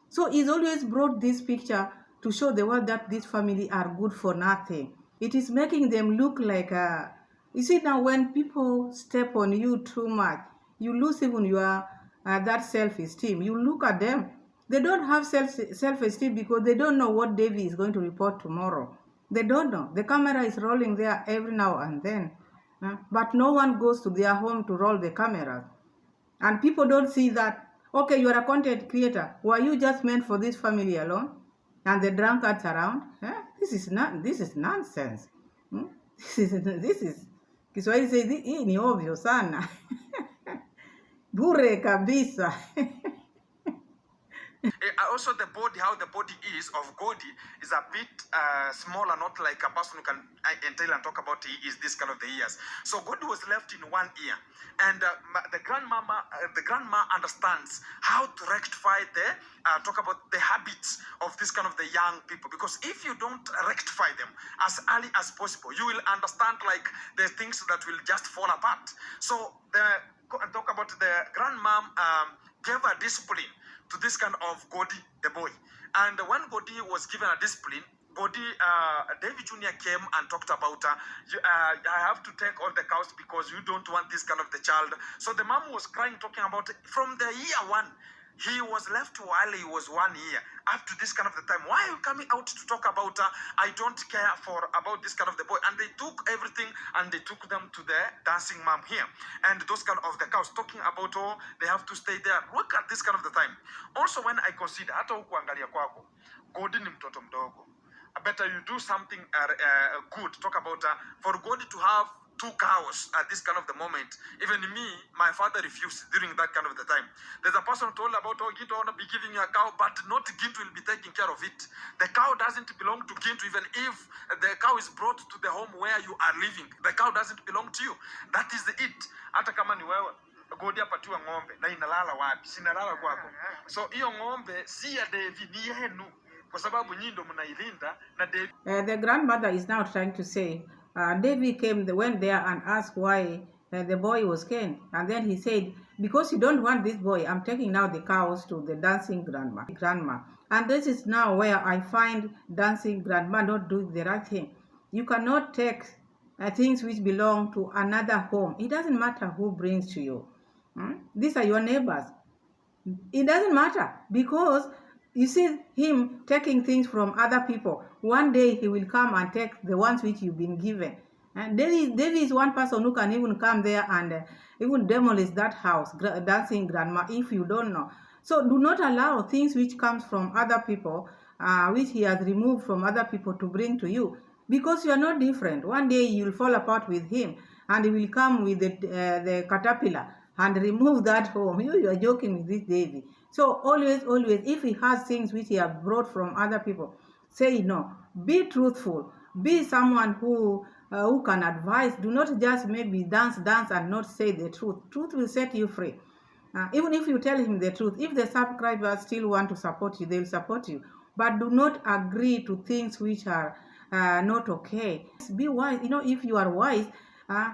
Speaker 1: So he's always brought this picture to show the world that this family are good for nothing. It is making them look like you see, now when people step on you too much, you lose even your that self-esteem. You look at them, they don't have self-esteem because they don't know what Davy is going to report tomorrow. They don't know. The camera is rolling there every now and then, but no one goes to their home to roll the cameras. And people don't see that, okay, you are a content creator. Were you just meant for this family alone? And the drunkards around? This is nonsense. This is Kiswahili says hii ni ovyo sana. Bure kabisa.
Speaker 2: Also, the body, how the body is of Godi is a bit smaller, not like a person who can entail and talk about he is this kind of the ears. So Godi was left in one ear, and the grandma understands how to rectify talk about the habits of this kind of the young people, because if you don't rectify them as early as possible, you will understand like the things that will just fall apart. So talk about the grandmom gave a discipline to this kind of Godi, the boy. And when Godi was given a discipline, Davy Jr. came and talked about, I have to take all the cows because you don't want this kind of the child. So the mom was crying, talking about from the year one. He was left while he was 1 year, up to this kind of the time. Why are you coming out to talk about, I don't care about this kind of the boy? And they took everything and they took them to the dancing mom here. And those kind of the cows, talking about, oh, they have to stay there. Look at this kind of the time. Also, when I consider, hata huku angalia kwako, Godi ni mtoto mdogo. Better you do something good. Talk about, for Godi to have 2 cows at this kind of the moment. Even me, my father refused during that kind of the time. There's a person told about, oh, Gintu, I want to be giving you a cow, but not Gintu will be taking care of it. The cow doesn't belong to Gintu, even if the cow is brought to the home where you are living. The cow doesn't belong to you. That is it. Hata kama ni wewe, Godi apatiwa ng'ombe, na inalala wapi? Sinalala kwako. So, hiyo ng'ombe, si ya Davy, ni yenu. Kwa sababu nyinyi ndo mnailinda na Davy.
Speaker 1: The grandmother is now trying to say, Davy went there and asked why the boy was caned. And then he said, because you don't want this boy, I'm taking now the cows to the dancing grandma. And this is now where I find dancing grandma not doing the right thing. You cannot take things which belong to another home. It doesn't matter who brings to you. These are your neighbors. It doesn't matter, because you see him taking things from other people. One day he will come and take the ones which you've been given. And Davy is one person who can even come there and even demolish that house, dancing grandma, if you don't know. So do not allow things which comes from other people, which he has removed from other people, to bring to you, because you are not different. One day you'll fall apart with him, and he will come with the caterpillar and remove that home. You are joking with this Davy. So always, if he has things which he has brought from other people, say no. Be truthful. Be someone who can advise. Do not just maybe dance and not say the truth. Truth will set you free. Even if you tell him the truth, if the subscribers still want to support you, they will support you. But do not agree to things which are not okay. Be wise. If you are wise,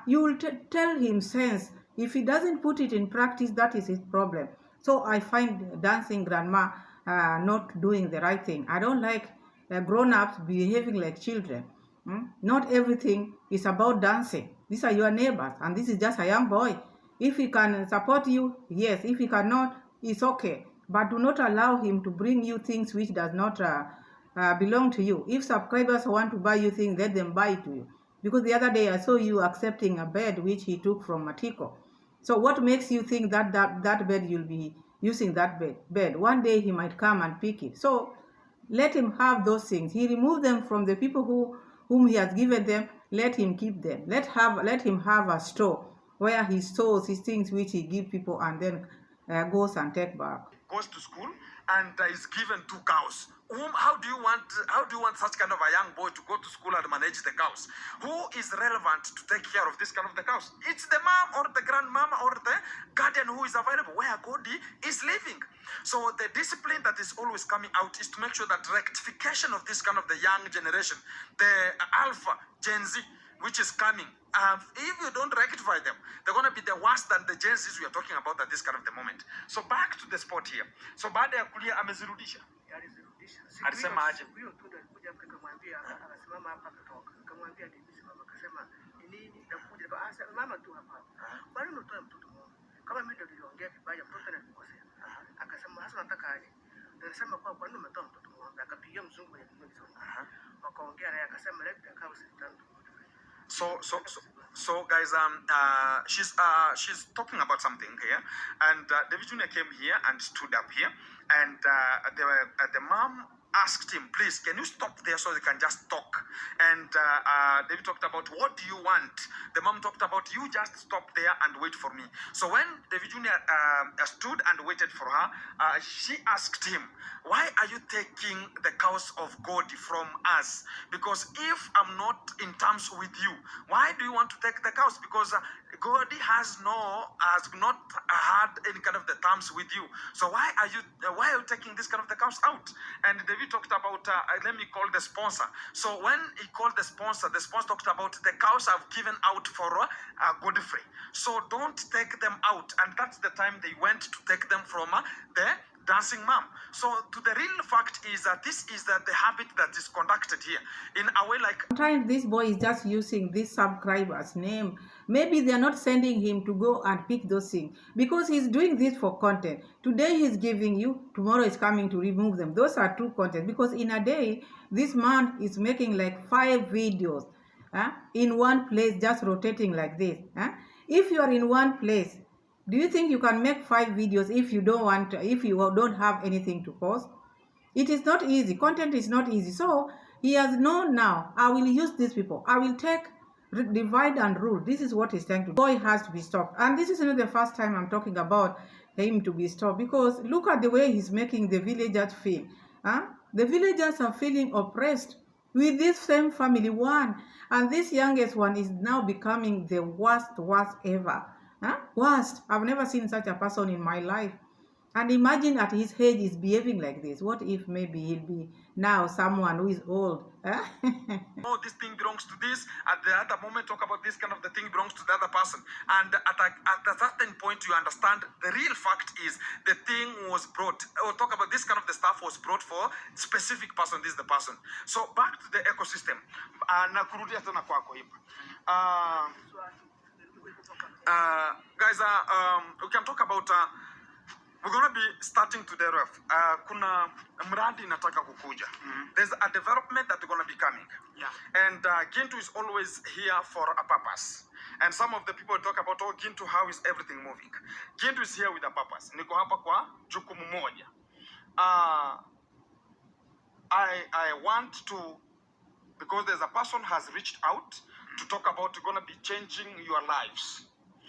Speaker 1: you will tell him sense. If he doesn't put it in practice, that is his problem. So I find dancing grandma not doing the right thing. I don't like grown-ups behaving like children. Not everything is about dancing. These are your neighbors, and this is just a young boy. If he can support you, yes. If he cannot, it's okay. But do not allow him to bring you things which does not belong to you. If subscribers want to buy you things, let them buy it to you. Because the other day I saw you accepting a bed which he took from Matiko. So what makes you think that bed you'll be using that bed? One day he might come and pick it. So let him have those things. He removed them from the people whom he has given them. Let him keep them. Let him have a store where he stores his things which he give people and then goes and take back.
Speaker 2: Goes to school and is given 2 cows. How do you want such kind of a young boy to go to school and manage the cows? Who is relevant to take care of this kind of the cows? It's the mom or the grandmama or the guardian who is available where God is living. So the discipline that is always coming out is to make sure that rectification of this kind of the young generation, the Alpha Gen Z, which is coming. If you don't rectify them, they're going to be the worst than the Gen Zs we are talking about at this kind of the moment. So back to the spot here. So baada ya kulia amezirudisha. Alisema aje?
Speaker 4: Huyo tu ndo alikuja akamwambia, akasimama hapa akatoka. Akamwambia Davy simama, akasema nini nakuja kwa asa mama tu hapa. Bali mtoto mtoto mmoja. Kama mimi ndo niliongea vibaya mtoto ananikosea. Akasema sasa nataka aje. Nilisema kwa nini umetoa mtoto mmoja? Akapigia mzungu ya mmoja. Wakaongea naye akasema let the cows stand.
Speaker 2: So guys, she's talking about something here, and David Jr. came here and stood up here, and the mom asked him, please, can you stop there so they can just talk? And David talked about, what do you want? The mom talked about, you just stop there and wait for me. So when David Jr. Stood and waited for her, she asked him, why are you taking the cows of God from us? Because if I'm not in terms with you, why do you want to take the cows? Because God has not had any kind of the terms with you. So why are you taking this kind of the cows out? And David talked about, let me call the sponsor. So when he called the sponsor talked about the cows I've given out for Godfrey. So don't take them out. And that's the time they went to take them from the dancing mom. So to the real fact is that this is the habit that is conducted here in a way like
Speaker 1: sometimes this boy is just using this subscriber's name. Maybe they're not sending him to go and pick those things because he's doing this for content. Today he's giving you, tomorrow is coming to remove them. Those are true content because in a day this man is making like 5 videos in one place, just rotating like this. If you are in one place, do you think you can make 5 videos if you don't have anything to post? It is not easy. Content is not easy. So he has known now, I will use these people. I will take, divide and rule. This is what he's trying to do. Boy has to be stopped. And this is not the first time I'm talking about him to be stopped because look at the way he's making the villagers feel. The villagers are feeling oppressed with this same family one. And this youngest one is now becoming the worst ever. Worst. I've never seen such a person in my life. And imagine at his age is behaving like this. What if maybe he'll be now someone who is old?
Speaker 2: Oh, this thing belongs to this. At the other moment, talk about this kind of the thing belongs to the other person. And at a certain point, you understand the real fact is the thing was brought. Or talk about this kind of the stuff was brought for specific person. This is the person. So back to the ecosystem. Nakurudia tena kwako hapa. Guys, we can talk about. We're going to be starting today, Ref. Kuna mradi nataka kukuja. There's a development that's going to be coming.
Speaker 3: Yeah.
Speaker 2: And Gintu is always here for a purpose. And some of the people talk about, oh, Gintu, how is everything moving? Gintu is here with a purpose. Niko hapa kwa jukumu moja. I want to, because there's a person has reached out to talk about going to be changing your lives.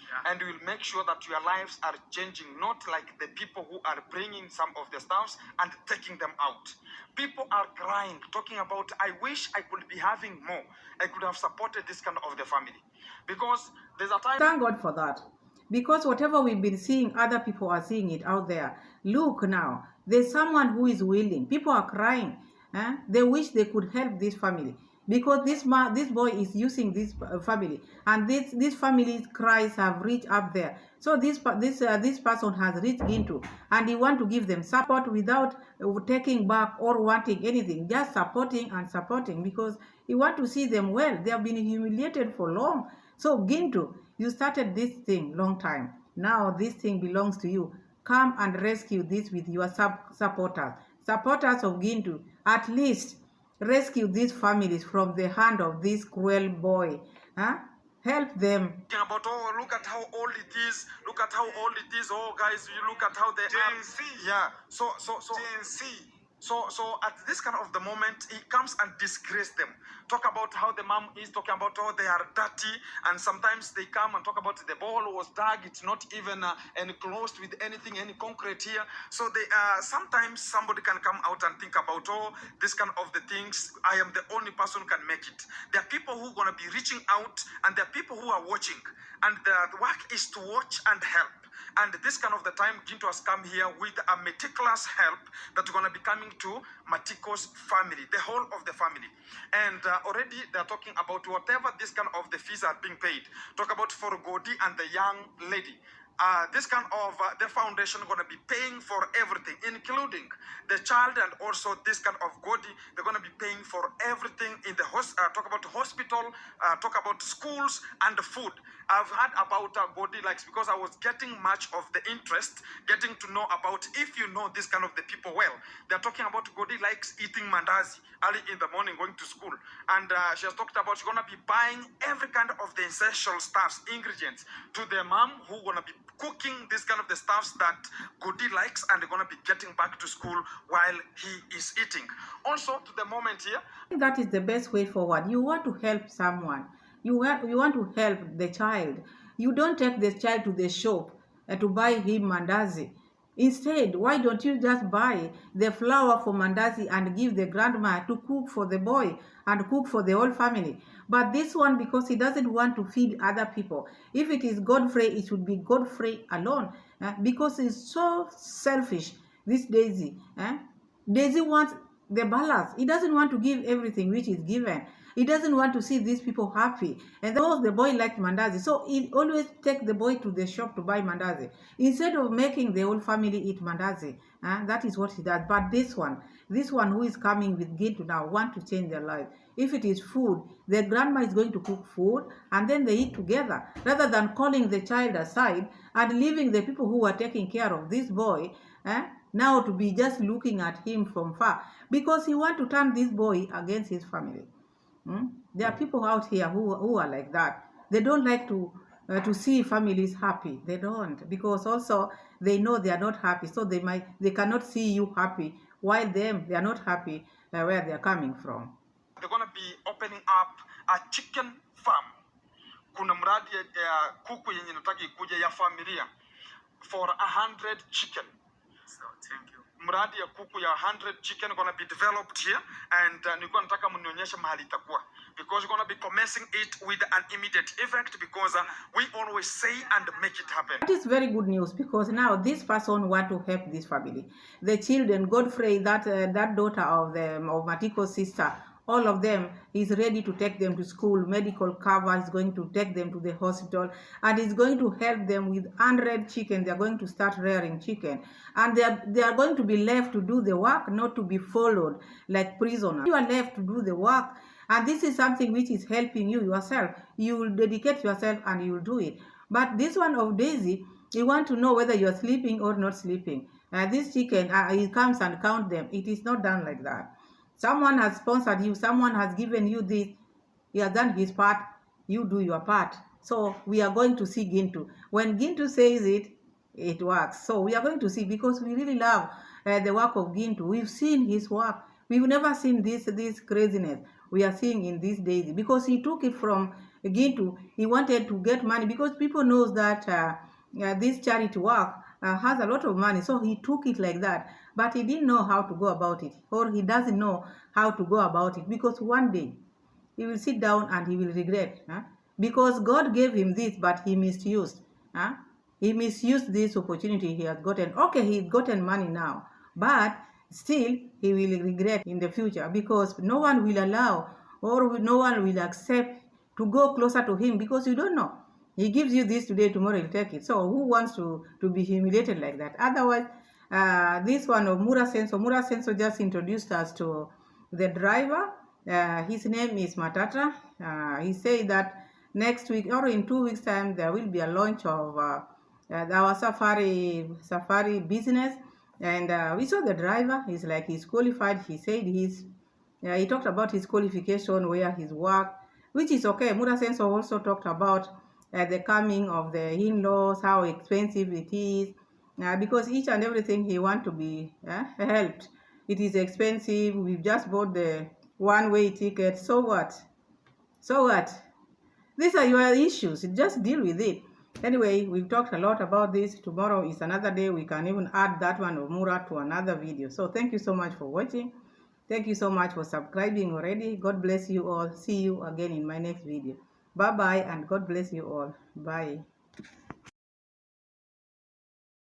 Speaker 2: Yeah. And we'll make sure that your lives are changing, not like the people who are bringing some of the stuffs and taking them out. People are crying, talking about, I wish I could be having more. I could have supported this kind of the family. Because there's a time...
Speaker 1: Thank God for that. Because whatever we've been seeing, other people are seeing it out there. Look now, there's someone who is willing. People are crying. They wish they could help this family. Because this boy is using this family, and this family's cries have reached up there. So this person has reached into, and he want to give them support without taking back or wanting anything, just supporting and supporting because he want to see them well. They have been humiliated for long. So Gintu, you started this thing long time. Now this thing belongs to you. Come and rescue this with your supporters of Gintu. At least rescue these families from the hand of this cruel boy. Huh? Help them.
Speaker 2: About, oh, look at how old it is. Look at how old it is. Oh, guys, you look at how they
Speaker 3: Gen Z.
Speaker 2: Yeah. So
Speaker 3: Gen Z.
Speaker 2: So at this kind of the moment, he comes and disgrace them. Talk about how the mom is talking about, oh, they are dirty, and sometimes they come and talk about the ball was dug. It's not even enclosed with anything, any concrete here. So they sometimes somebody can come out and think about, oh, this kind of the things. I am the only person who can make it. There are people who are gonna be reaching out, and there are people who are watching, and the work is to watch and help. And this kind of the time, Gintu has come here with a meticulous help that's going to be coming to Matiko's family, the whole of the family. And already they're talking about whatever this kind of the fees are being paid. Talk about for Godi and the young lady. This kind of the foundation going to be paying for everything, including the child, and also this kind of Godi. They're going to be paying for everything in the talk about hospital, talk about schools and the food. I've heard about Godi likes, because I was getting much of the interest, getting to know about, if you know this kind of the people well, they're talking about Godi likes eating mandazi early in the morning going to school. And she has talked about she's going to be buying every kind of the essential stuffs, ingredients to the mom who going to be cooking this kind of the stuffs that Godi likes, and they're going to be getting back to school while he is eating. Also, to the moment here,
Speaker 1: That is the best way forward. You want to help someone. You want to help the child. You don't take the child to the shop to buy him mandazi. Instead, why don't you just buy the flour for mandazi and give the grandma to cook for the boy and cook for the whole family? But this one, because he doesn't want to feed other people. If it is Godfrey, it should be Godfrey alone, because he's so selfish. This Daisy, Daisy wants the balance. He doesn't want to give everything which is given. He doesn't want to see these people happy. And those the boy liked mandazi, so he always take the boy to the shop to buy mandazi instead of making the whole family eat mandazi. That is what he does. But this one who is coming with Gintu now want to change their life. If it is food, the grandma is going to cook food and then they eat together, rather than calling the child aside and leaving the people who are taking care of this boy now to be just looking at him from far, because he want to turn this boy against his family. There are people out here who are like that. They don't like to see families happy. They don't, because also they know they are not happy, so they cannot see you happy, while they are not happy where they are coming from.
Speaker 2: they're going to be opening up a chicken farm. Kuna mradi ya kuku yenye nataka ikuje ya familia for 100 chicken.
Speaker 3: So, thank you.
Speaker 2: Mradi ya kuku ya 100 chicken going to be developed here, and nilikuwa nataka mnionyeshe mahali itakuwa, because we're going to be commencing it with an immediate effect, because we always say and make it happen.
Speaker 1: That is very good news, because now this person want to help this family. The children, Godfrey, that daughter of Matiko's sister, all of them, he's ready to take them to school, medical cover, he's going to take them to the hospital, and he's going to help them with 100 chicken. They're going to start rearing chicken, and they are going to be left to do the work, not to be followed like prisoners. You are left to do the work, and this is something which is helping you yourself. You will dedicate yourself and you will do it. But this one of Daisy, you want to know whether you are sleeping or not sleeping. This chicken, he comes and count them. It is not done like that. Someone has sponsored you, someone has given you this, he has done his part, you do your part. So we are going to see Gintu. When Gintu says it, it works. So we are going to see, because we really love the work of Gintu. We've seen his work. We've never seen this craziness we are seeing in these days, because he took it from Gintu. He wanted to get money, because people knows that this charity work has a lot of money, so he took it like that. But he didn't know how to go about it, or he doesn't know how to go about it, because one day he will sit down and he will regret, because God gave him this, but he misused. He misused this opportunity he has gotten. Okay, he's gotten money now, but still he will regret in the future, because no one will allow, or no one will accept to go closer to him, because you don't know. He gives you this today, tomorrow he'll take it. So who wants to be humiliated like that? Otherwise, this one of Mura Senso just introduced us to the driver. His name is Matata. He said that next week or in 2 weeks' time there will be a launch of our safari business. And we saw the driver. He's qualified. He said he's He talked about his qualification, where his work, which is okay. Mura Senso also talked about the coming of the in-laws, how expensive it is, because each and everything he want to be helped. It is expensive. We've just bought the one-way ticket. So what? So what? These are your issues. Just deal with it. Anyway, we've talked a lot about this. Tomorrow is another day. We can even add that one of Mura to another video. So thank you so much for watching. Thank you so much for subscribing already. God bless you all. See you again in my next video. Bye-bye and God bless you all. Bye.